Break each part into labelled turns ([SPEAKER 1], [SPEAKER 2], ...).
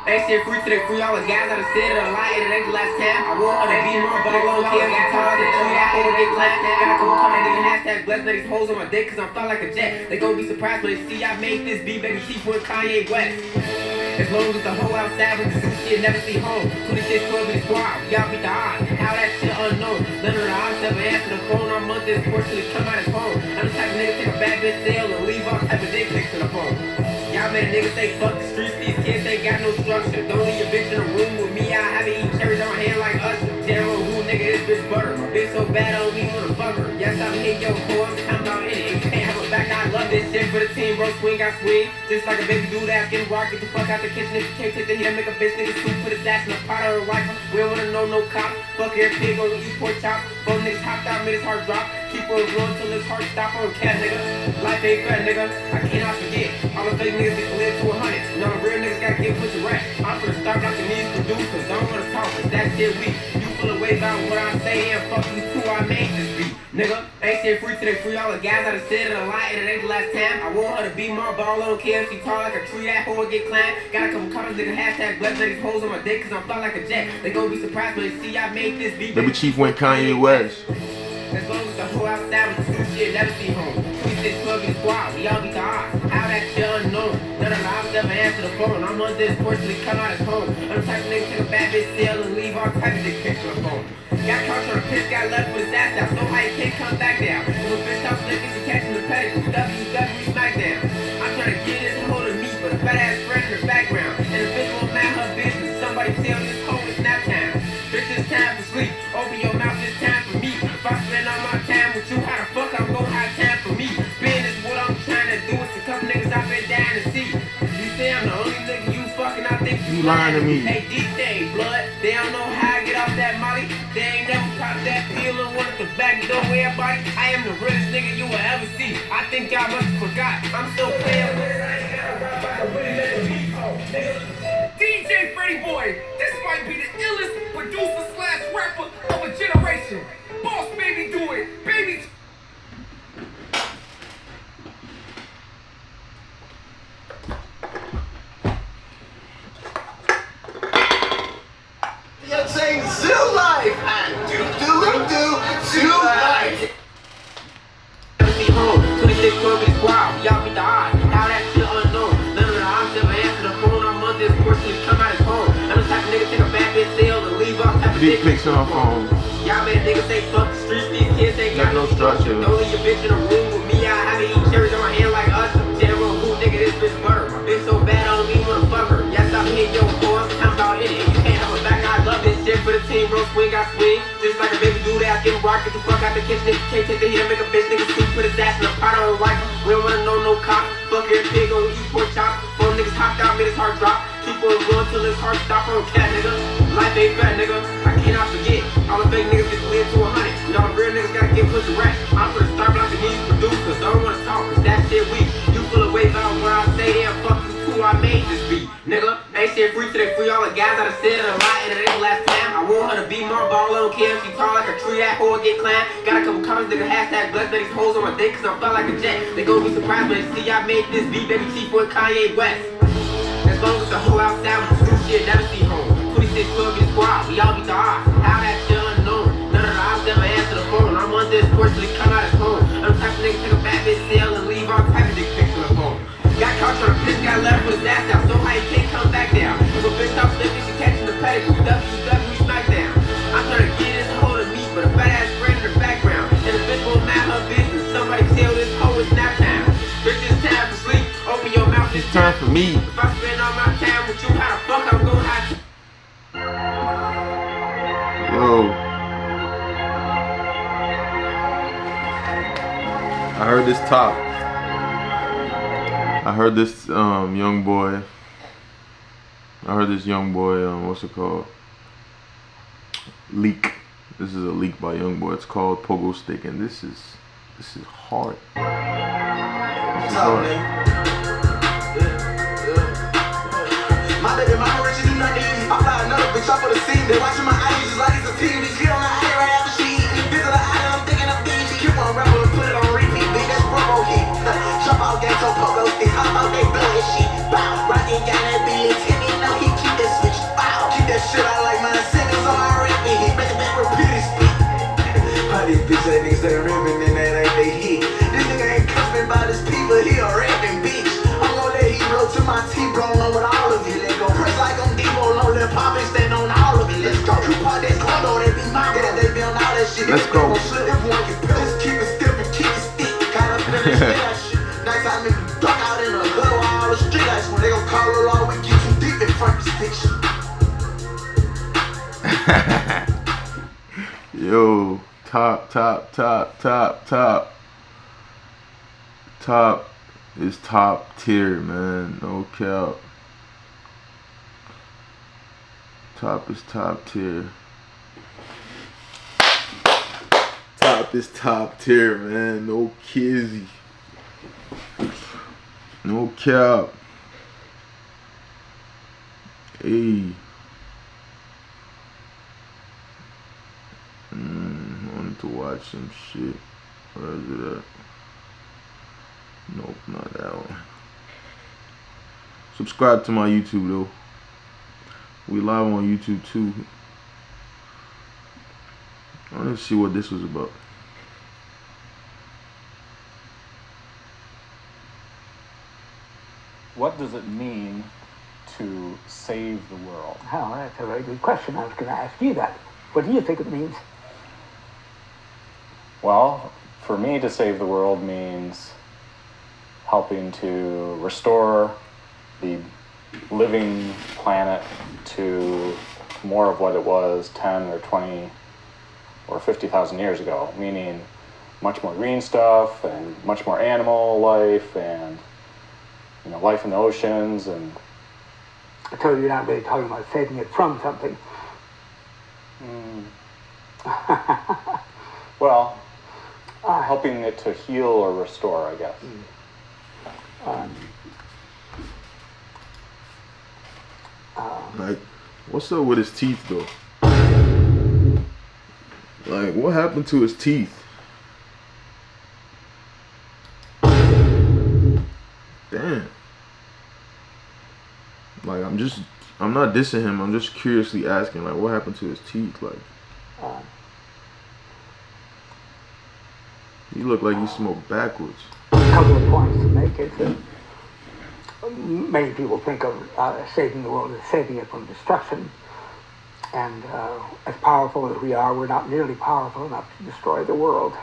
[SPEAKER 1] Ain't shit free to the free, all the guys out of city, a lie, it ain't the last time. I want her to be my ball, I don't care if I'm tall, the tree, I hold get clapped. Got a couple comments, nigga, hashtag blessed, let these hoes on my dick, cause I'm fly like a jet. They gon' be surprised when they see I made this beat, baby, she put Kanye West. As long as the hoe outside with the zoo shit never see home. 26, 12 in the squad, we all beat the odds. How that shit unknown. None of the odds ever answer the phone. I'm on this portion to come out as home. I'm the type of nigga take a bad bitch sale and leave all type of dick pics to the phone. Y'all made a nigga say fuck the streets, these kids ain't got no structure. Don't leave your bitch in a room with me, I have it eat cherries on my hand like Usher. General who nigga, this bitch butter. My bitch so bad I don't even wanna fuck her. Yes, I'm hit your core, I'm talking about it. If you can't have a back, I love this shit for the team, bro. Swing, I swing. Just like a baby dude asking rock, get the fuck out the kitchen if you can't take the heat. Make a bitch nigga soup, put his ass in a pot or a rifle. We don't wanna know no cop. Fuck every pig on eat pork chop. Both niggas hopped out, made his heart drop. Keep on going till his heart stop on cat, nigga. Life ain't fair, nigga. I cannot forget. All the fake niggas get live to 100. Now the real niggas gotta get pussy right. I'm finna start blocking these producers. Don't wanna talk, cause that shit weak. You feel away about what I say and fuck you too, I made this beat. Nigga, ain't shit free till they free. All the guys out of city, a lie, and it ain't the last time. I want her to be my ball, I don't care if she tall like a tree, that hoe get climbed. Got a couple comments, nigga, hashtag blessed, let these hoes on my dick, cause I'm fly like a jet. They gon' be surprised when they see I made this beat.
[SPEAKER 2] Baby Chief went Kanye West.
[SPEAKER 1] As long as the hoe outside with the zoo shit never see home. 26, 12 in the squad, we all beat the odds. How that shit unknown. None of the odds ever answer the phone. I'm on this portion to come out as home. I'm the type of nigga take a bad bitch sale and leave all type of dick pics on the phone. Got caught on a piss, got left with his ass out. So high he can't come back down. If a bitch talks slick, she catching the pedigree. WWE SmackDown. I'm trying to get this hoe to me, but a fat ass friend in the background. And the bitch won't mind her business. Somebody tell this hoe it's nap time. Bitch, it's time for sleep. Open your mouth, it's time for me. If I spend all my time with you, how the fuck I'm gon' have time for me? Spin is what I'm trying to do. It's a couple niggas I've been dying to see. You say I'm the only nigga you fucking, I think you
[SPEAKER 2] lying to me.
[SPEAKER 1] Hey, these things, blood, they don't know how I get off that molly. They ain't never popped that pill and wanted to back door everybody. I am the realest nigga you will ever see. I think y'all must have forgot. I'm so playable.
[SPEAKER 3] DJ Freddie Boy, this might be the illest producer slash rapper of a generation. Boss baby do it, baby.
[SPEAKER 4] You're saying zoo life and do zoo life.
[SPEAKER 1] Never see home. 26, 12 in the squad, we all beat the odds. How that shit unknown. None of the odds ever answer the phone. I'm on this portion to come out as home. I'm the type of nigga take a bad bitch sale and leave all type of
[SPEAKER 2] Dick pics on her phone.
[SPEAKER 1] Y'all made a nigga say fuck the streets, these kids ain't got no structure.
[SPEAKER 2] structure.
[SPEAKER 1] Don't leave your bitch in a room with me, I have it eat cherries on my hand like Usher. General who nigga, this bitch butter. My bitch so bad I don't even wanna fuck her. Yes, I'm hit your core, I'm talking about it. If you can't have a back, I love this shit for the team, bro. Swing, I swing. Just like a baby dude asking rock, get the fuck out the kitchen if you can't take the heat. Make a bitch nigga soup, put his ass in a pot or a rifle. We don't wanna know no cop. Fuck every pig on eat pork chop. Both niggas hopped out, made his heart drop. Keep on going till his heart stop on cat, nigga. Life ain't fair, nigga. I cannot forget. All the fake niggas get live to 100. Y'all real niggas gotta get pussy right. I'm finna start blocking these producers. Don't wanna talk, cause that shit weak. You feel away about what I say and fuck you too, I made this beat. Nigga, ain't shit free till they free. All the guys out of city, a lie, and it ain't the last time. I want her to be my ball, I don't care if she tall like a tree, that hoe get climbed. Got a couple comments, nigga, hashtag blessed, let these hoes on my dick, cause I'm fly like a jet. They gon' be surprised when they see I made this beat, baby Chief with Kanye West. As long as the hoe outside with the zoo shit never see home. 26, 12 in the squad, we all beat the odds. How that shit unknown. None of the odds ever answer the phone. I'm on this portion to come out as home. I'm the type of nigga take a bad bitch sale and leave all type of dick pics on the phone. Got caught on a piss, got left with his ass out. So high he can't come back down. If a bitch talks slick, she catching the pedigree. WWE SmackDown. I'm trying to get this hoe to me, but a fat ass friend in the background. And the bitch won't mind her business. Somebody tell this hoe it's nap time. Bitch, it's time for sleep. Open your mouth,
[SPEAKER 2] It's time for me.
[SPEAKER 1] If I spend all my time with you, how the fuck I'm gon' have to?
[SPEAKER 2] Yo. I heard this top. I heard this young boy. I heard this young boy, what's it called? Leak. This is a leak by young boy. It's called Pogo Stick, and this is hard. This is hard.
[SPEAKER 4] My baby mama rich, she do nothing easy. I fly another bitch off of the scene. They watching my eyes just like it's a TV. Get on the eye right after she eat. Visit the island, I'm thinking of Fiji. Keep on rapping and put it on repeat. Big that's promo heat. Jump out, gang, so Pogo Stick. Hop out, they blow and shit. Bow, rockin' got that billion. Timmy, know he keep the All these bitch ass niggas they ripping and that ain't they hit. This nigga ain't cuffing by this people, he a rapping bitch. I'm gon' let he roll to my T-bone on with all of it. Let's go. Press like I'm Debo, no let pop and stand on all of it. Let's go. You part that condo, they be my dad, they be on all that shit.
[SPEAKER 2] Let's go.
[SPEAKER 4] Everyone can just keep it stiff and keep it stick. Kinda finish that shit. Next time if you duck out in the hood while all the street lights when they gon' call the law, we get too deep in front of this bitch.
[SPEAKER 2] Yo, top is top tier, man. No cap. Top is top tier. Top is top tier, man. No kizzy. No cap. Hey. Wanted to watch some shit. Where is it at? Nope, not that one. Subscribe to my YouTube though. We live on YouTube too. I want to see what this was about.
[SPEAKER 5] What does it mean to save the world?
[SPEAKER 6] Oh, that's a very good question. I was going to ask you that. What do you think it means?
[SPEAKER 5] Well, for me, to save the world means helping to restore the living planet to more of what it was 10 or 20 or 50,000 years ago, meaning much more green stuff and much more animal life and, you know, life in the oceans. And
[SPEAKER 6] So you're not really talking about saving it from something.
[SPEAKER 5] well, helping it to heal or restore, I guess.
[SPEAKER 2] Like, what's up with his teeth though? Like, what happened to his teeth? Damn. Like, I'm not dissing him. I'm just curiously asking, like, what happened to his teeth? Like, he looked like he smoked backwards.
[SPEAKER 6] A couple of points to make is that many people think of saving the world as saving it from destruction. And as powerful as we are, we're not nearly powerful enough to destroy the world.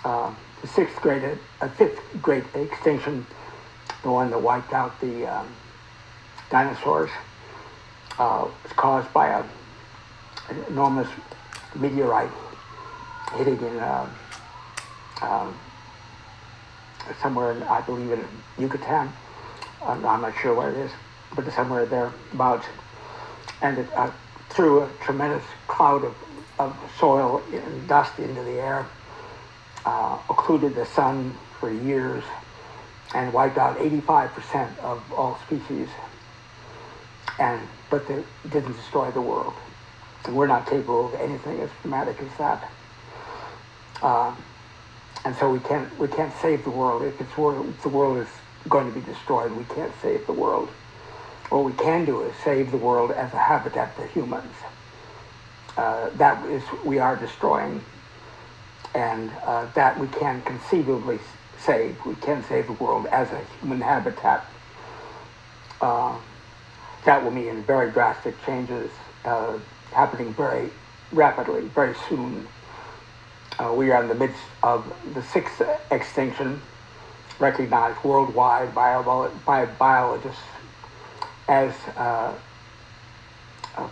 [SPEAKER 6] The fifth great extinction, the one that wiped out the dinosaurs, was caused by an enormous meteorite hitting in somewhere, I believe in Yucatan. I'm not sure where it is, but somewhere thereabouts. And it threw a tremendous cloud of soil and dust into the air, occluded the sun for years, and wiped out 85% of all species. But it didn't destroy the world. And we're not capable of anything as dramatic as that. And so we can't save the world. If the world is going to be destroyed, we can't save the world. What we can do is save the world as a habitat for humans. That is, we are destroying, and that we can conceivably save. We can save the world as a human habitat. That will mean very drastic changes happening very rapidly, very soon. We are in the midst of the sixth extinction, recognized worldwide by biologists as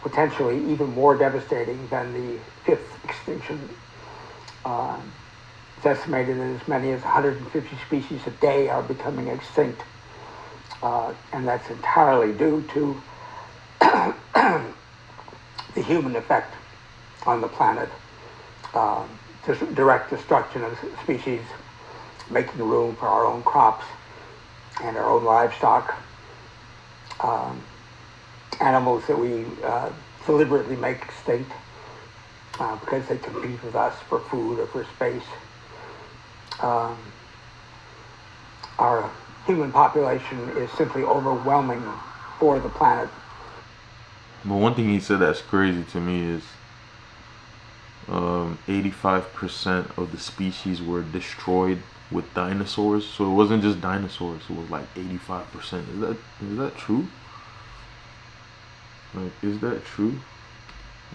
[SPEAKER 6] potentially even more devastating than the fifth extinction. It's estimated that as many as 150 species a day are becoming extinct, and that's entirely due to the human effect on the planet. Direct destruction of species, making room for our own crops and our own livestock, animals that we deliberately make extinct because they compete with us for food or for space. Our human population is simply overwhelming for the planet.
[SPEAKER 2] But one thing he said that's crazy to me is 85% of the species were destroyed with dinosaurs. So it wasn't just dinosaurs, it was like 85%. Is that true? Like, is that true?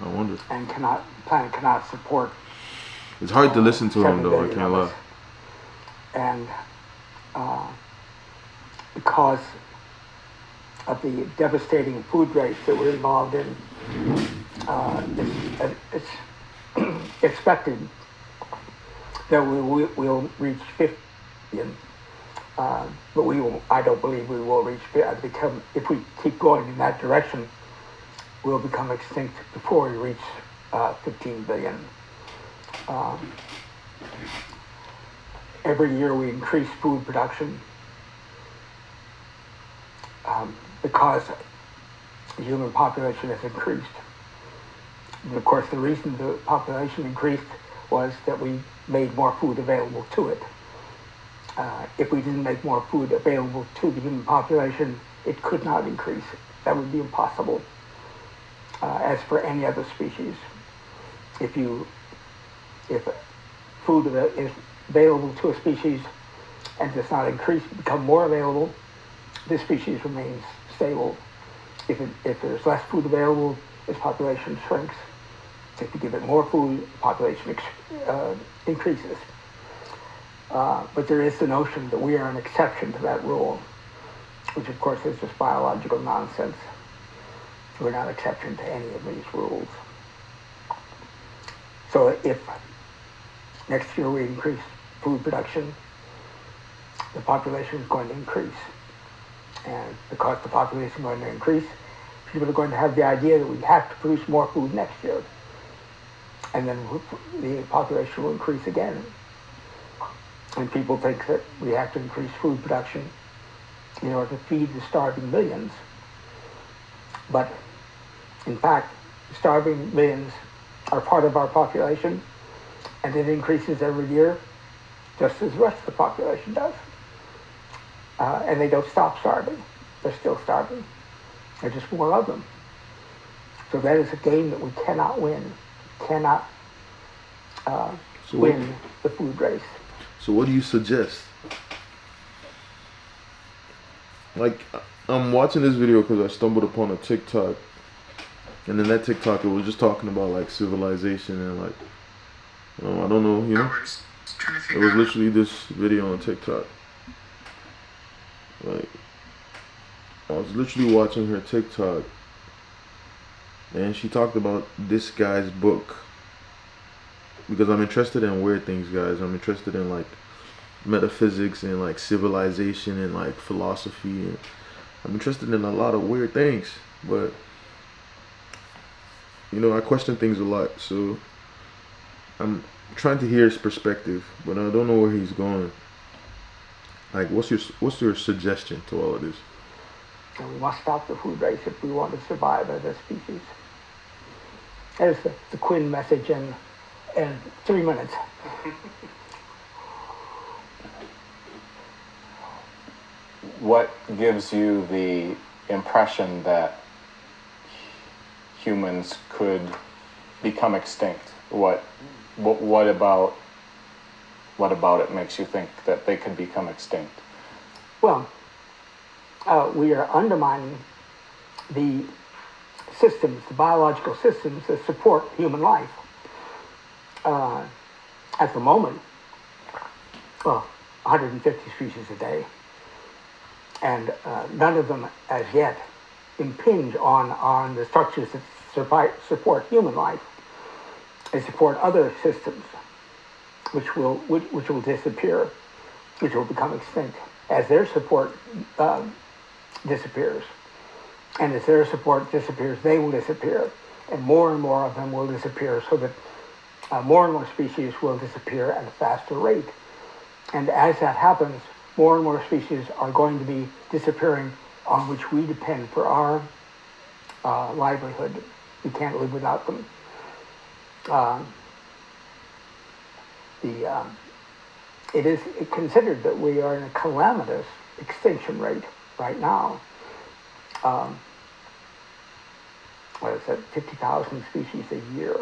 [SPEAKER 2] I wonder.
[SPEAKER 6] And the planet cannot support.
[SPEAKER 2] It's hard to listen to him
[SPEAKER 6] 7
[SPEAKER 2] though, I
[SPEAKER 6] billion
[SPEAKER 2] can't
[SPEAKER 6] of
[SPEAKER 2] lie.
[SPEAKER 6] us. And because of the devastating food rates that we're involved in, it's expected that we'll reach 50 billion. But I don't believe we will reach, if we keep going in that direction, we'll become extinct before we reach 15 billion. Every year we increase food production because the human population has increased. And of course, the reason the population increased was that we made more food available to it. If we didn't make more food available to the human population, it could not increase. That would be impossible. As for any other species, if food is available to a species and does not increase, become more available, this species remains stable. If there's less food available, its population shrinks. If you give it more food, the population increases. But there is the notion that we are an exception to that rule, which of course is just biological nonsense. We're not an exception to any of these rules. So if next year we increase food production, the population is going to increase. And because the population is going to increase, people are going to have the idea that we have to produce more food next year. And then the population will increase again. And people think that we have to increase food production in order to feed the starving millions. But in fact, starving millions are part of our population, and it increases every year, just as the rest of the population does. And they don't stop starving. They're still starving. There's just more of them. So that is a game that we cannot win. Cannot win the food race.
[SPEAKER 2] So what do you suggest? Like, I'm watching this video because I stumbled upon a TikTok, and in that TikTok it was just talking about like civilization and like, I don't know, it was literally this video on TikTok. Like, I was literally watching her TikTok, and she talked about this guy's book, because I'm interested in weird things, guys. I'm interested in like metaphysics and like civilization and like philosophy, and I'm interested in a lot of weird things, but I question things a lot, so I'm trying to hear his perspective, but I don't know where he's going. Like, what's your suggestion to all of this?
[SPEAKER 6] And we must stop the food race if we want to survive as a species. There's the Quinn message in 3 minutes.
[SPEAKER 5] What gives you the impression that humans could become extinct? What about it makes you think that they could become extinct?
[SPEAKER 6] Well, we are undermining the systems, the biological systems that support human life. At the moment, 150 species a day, and none of them as yet impinge on the structures that support human life. They support other systems which will disappear, which will become extinct as their support disappears. And as their support disappears, they will disappear, and more of them will disappear, so that more and more species will disappear at a faster rate. And as that happens, more and more species are going to be disappearing on which we depend for our livelihood. We can't live without them. It is considered that we are in a calamitous extinction rate right now. What is that, 50,000 species a year.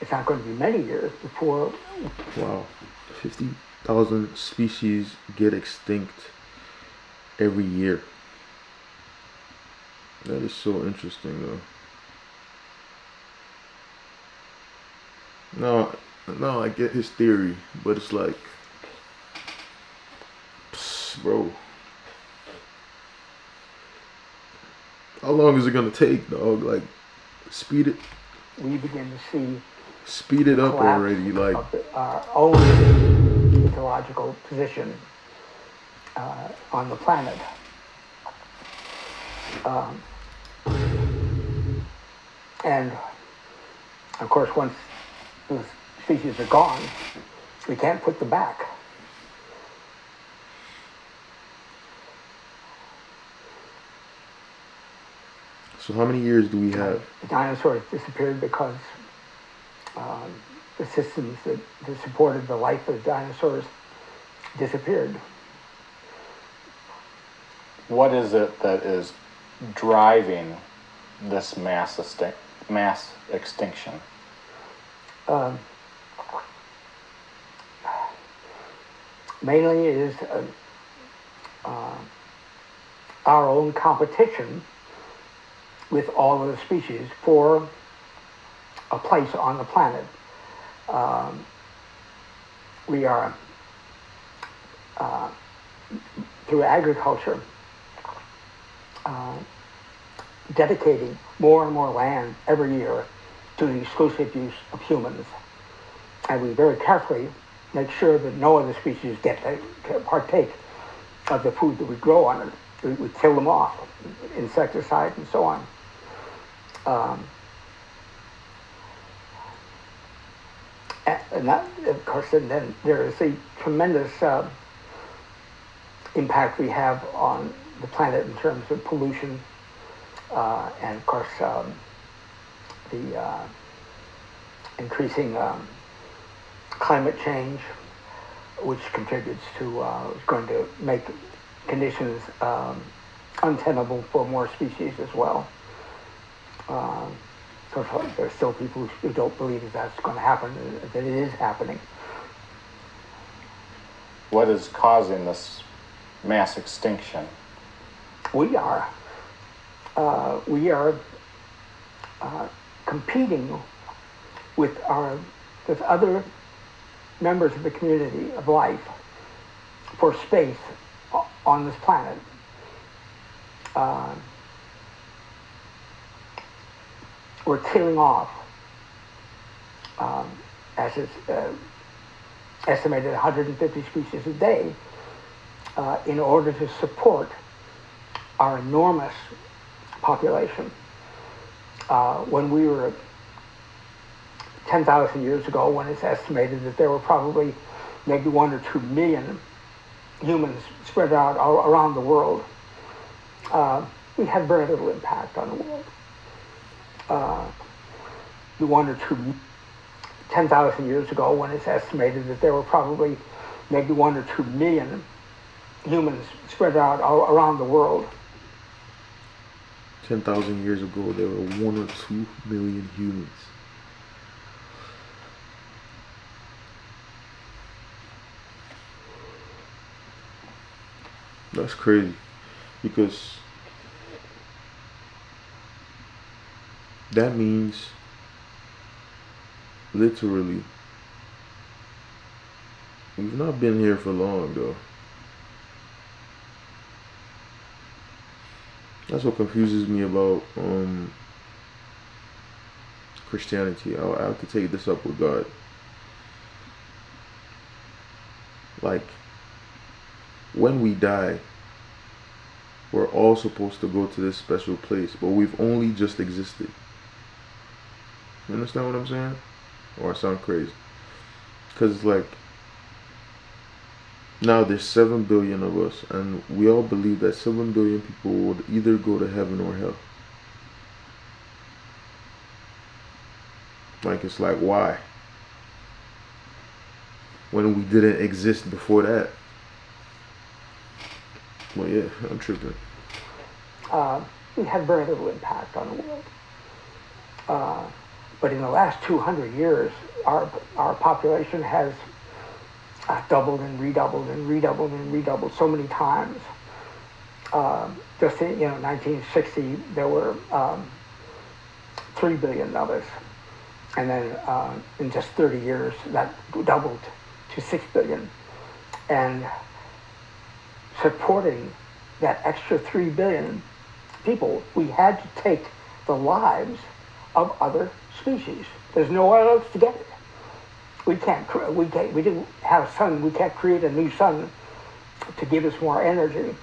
[SPEAKER 6] it's not going to be many years before
[SPEAKER 2] Wow. 50,000 species get extinct every year. That is so interesting, though. No, I get his theory, but it's like, bro, how long is it gonna take, dog? Like, speed it,
[SPEAKER 6] we begin to see
[SPEAKER 2] speed it up
[SPEAKER 6] collapse
[SPEAKER 2] already. Like,
[SPEAKER 6] of our own ecological position on the planet. And of course, once those species are gone, we can't put them back.
[SPEAKER 2] so how many years do we have?
[SPEAKER 6] The dinosaurs disappeared because the systems that supported the life of the dinosaurs disappeared.
[SPEAKER 5] What is it that is driving this mass extinction?
[SPEAKER 6] Mainly it is our own competition with all of the species for a place on the planet. We are, through agriculture, dedicating more and more land every year to the exclusive use of humans. And we very carefully make sure that no other species get to partake of the food that we grow on it. We kill them off, insecticide and so on. And that, of course, and then there is a tremendous impact we have on the planet in terms of pollution, and of course the increasing climate change, which contributes to going to make conditions untenable for more species as well. So there are still people who don't believe that that's going to happen, that it is happening.
[SPEAKER 5] What is causing this mass extinction?
[SPEAKER 6] We are competing with other members of the community of life for space on this planet. We're killing off, as is estimated, 150 species a day in order to support our enormous population. When we were 10,000 years ago, when it's estimated that there were probably maybe 1 or 2 million humans spread out all around the world, we had very little impact on the world. The 1 or 2, 10,000 years ago, when it's estimated that there were probably maybe 1 or 2 million humans spread out all around the world.
[SPEAKER 2] 10,000 years ago, there were 1 or 2 million humans. That's crazy, because that means literally we've not been here for long, though. That's what confuses me about Christianity. I have to take this up with God. Like, when we die, we're all supposed to go to this special place, but we've only just existed. You understand what I'm saying? Or I sound crazy? Because it's like, now there's 7 billion of us, and we all believe that 7 billion people would either go to heaven or hell. Like, it's like, why? When we didn't exist before that. Well, yeah, I'm tripping.
[SPEAKER 6] We had very little impact on the world. But in the last 200 years, our population has doubled and redoubled and redoubled and redoubled so many times. Just in 1960, there were 3 billion of us. And then in just 30 years, that doubled to 6 billion. And supporting that extra 3 billion people, we had to take the lives of other species. There's nowhere else to get it. We didn't have a sun. We can't create a new sun to give us more energy.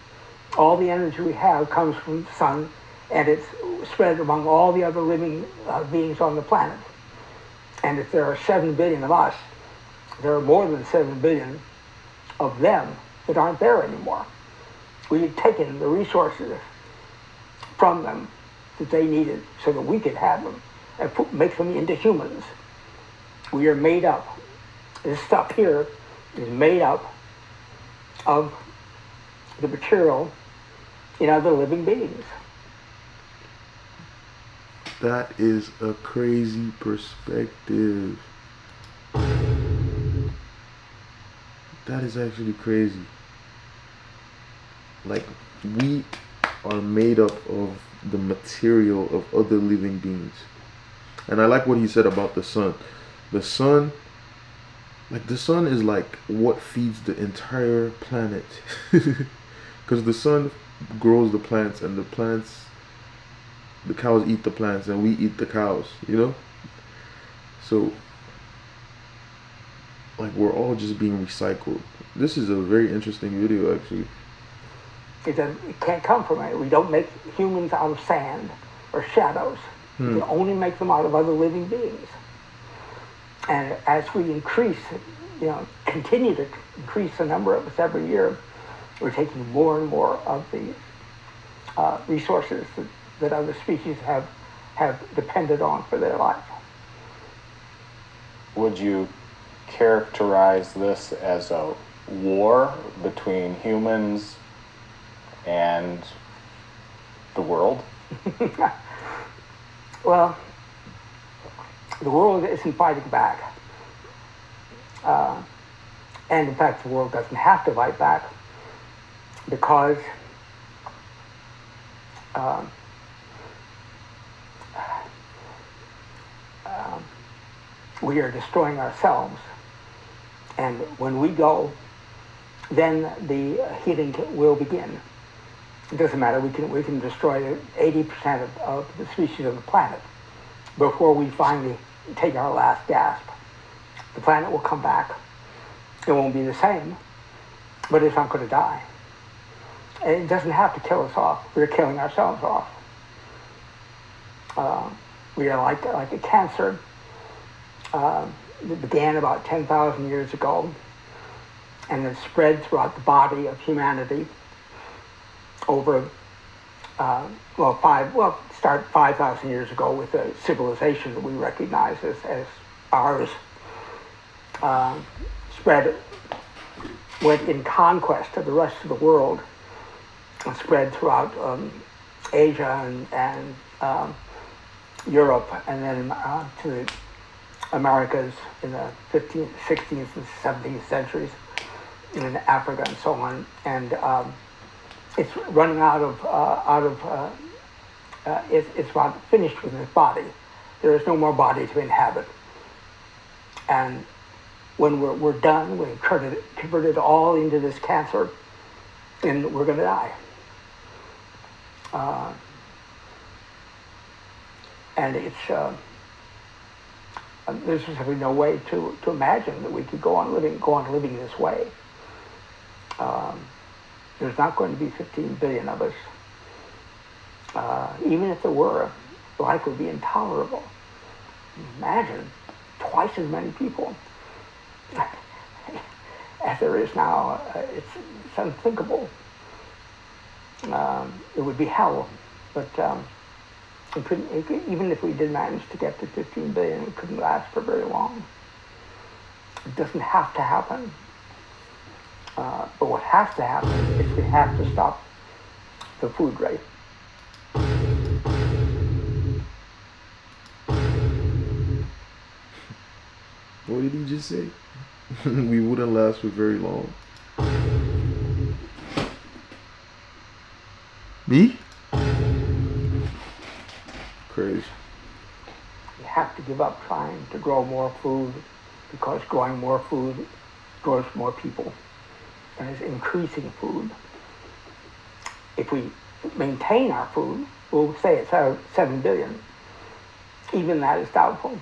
[SPEAKER 6] All the energy we have comes from the sun, and it's spread among all the other living beings on the planet. And if there are 7 billion of us, there are more than 7 billion of them that aren't there anymore. We had taken the resources from them that they needed so that we could have them and make them into humans. We are made up. This stuff here is made up of the material in other living beings.
[SPEAKER 2] That is a crazy perspective. That is actually crazy. Like, we are made up of the material of other living beings. And I like what he said about the sun. The sun is like what feeds the entire planet. Because the sun grows the plants, and the cows eat the plants, and we eat the cows, So, like, we're all just being recycled. This is a very interesting video, actually.
[SPEAKER 6] It can't come from it. We don't make humans out of sand or shadows. We can only make them out of other living beings. And as we continue to increase the number of us every year, we're taking more and more of the resources that other species have depended on for their life.
[SPEAKER 5] Would you characterize this as a war between humans and the world?
[SPEAKER 6] Well, the world isn't fighting back. And in fact, the world doesn't have to fight back because we are destroying ourselves. And when we go, then the healing will begin. It doesn't matter, we can destroy 80% of the species on the planet before we finally take our last gasp. The planet will come back. It won't be the same, but it's not going to die. And it doesn't have to kill us off. We're killing ourselves off. We are like a cancer. It began about 10,000 years ago, and then spread throughout the body of humanity over, start 5,000 years ago with a civilization that we recognize as ours. Spread, went in conquest of the rest of the world, and spread throughout Asia and Europe, and then to the Americas in the 15th, 16th, and 17th centuries, and in Africa and so on. And it's running it's about finished with its body. There is no more body to inhabit. And when we're done, we've converted all into this cancer, and we're going to die. And it's there's simply no way to imagine that we could go on living this way. There's not going to be 15 billion of us. Even if there were, life would be intolerable. Imagine twice as many people as there is now. It's unthinkable. It would be hell, but even if we did manage to get to 15 billion, it couldn't last for very long. It doesn't have to happen. But what has to happen is we have to stop the food race.
[SPEAKER 2] What did he just say? We wouldn't last for very long. Me? Crazy.
[SPEAKER 6] We have to give up trying to grow more food because growing more food grows more people and is increasing food. If we maintain our food, we'll say it's 7 billion. Even that is doubtful.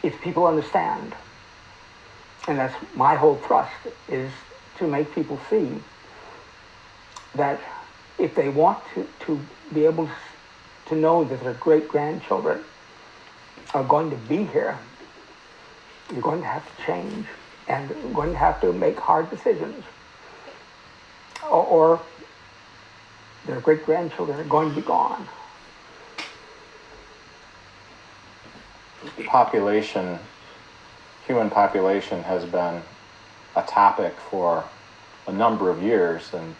[SPEAKER 6] If people understand, and that's my whole thrust, is to make people see that if they want to be able to know that their great-grandchildren are going to be here, you're going to have to change and you're going to have to make hard decisions. Or their great-grandchildren are going to be gone.
[SPEAKER 5] Human population has been a topic for a number of years, and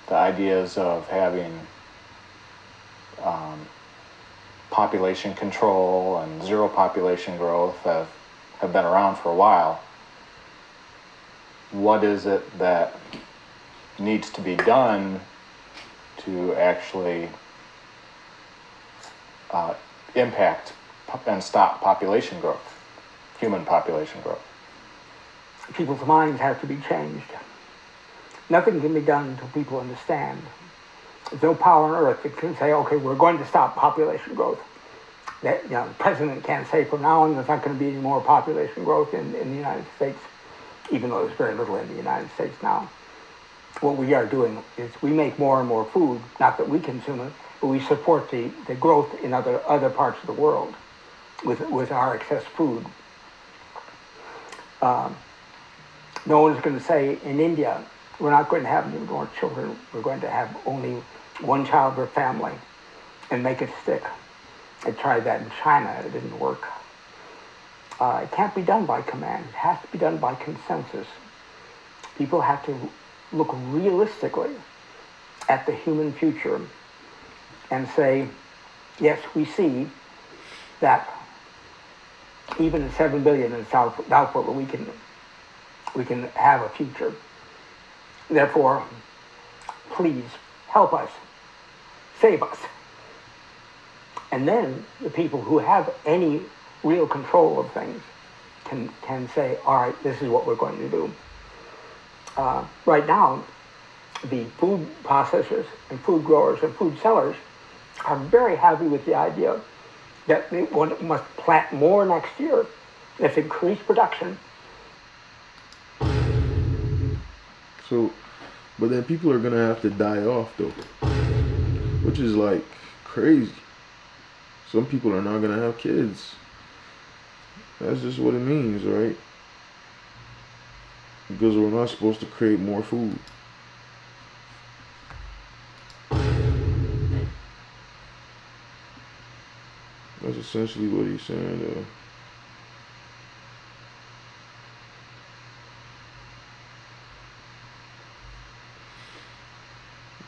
[SPEAKER 5] the ideas of having population control and zero population growth have been around for a while. What is it that needs to be done to actually impact and stop population growth, human population growth?
[SPEAKER 6] People's minds have to be changed. Nothing can be done until people understand. There's no power on earth that can say, okay, we're going to stop population growth. That, the president can't say from now on there's not going to be any more population growth in the United States, even though there's very little in the United States now. What we are doing is we make more and more food, not that we consume it, but we support the growth in other parts of the world with our excess food. No one's going to say in India, we're not going to have any more children. We're going to have only one child per family and make it stick. I tried that in China. It didn't work. It can't be done by command. It has to be done by consensus. People have to look realistically at the human future and say, yes, we see that even at 7 billion it's doubtful that we can have a future. Therefore, please help us, save us. And then the people who have any real control of things can say, all right, this is what we're going to do. Right now, the food processors and food growers and food sellers are very happy with the idea that they must plant more next year. Let's increase production.
[SPEAKER 2] So, but then people are gonna have to die off though, which is like crazy. Some people are not gonna have kids. That's just what it means, right? Because we're not supposed to create more food. That's essentially what he's saying though.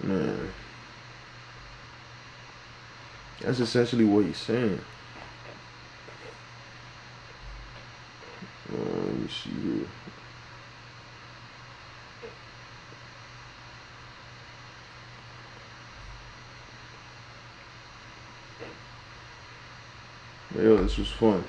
[SPEAKER 2] Man, that's essentially what he's saying. Let me see here. Yeah, this was fun.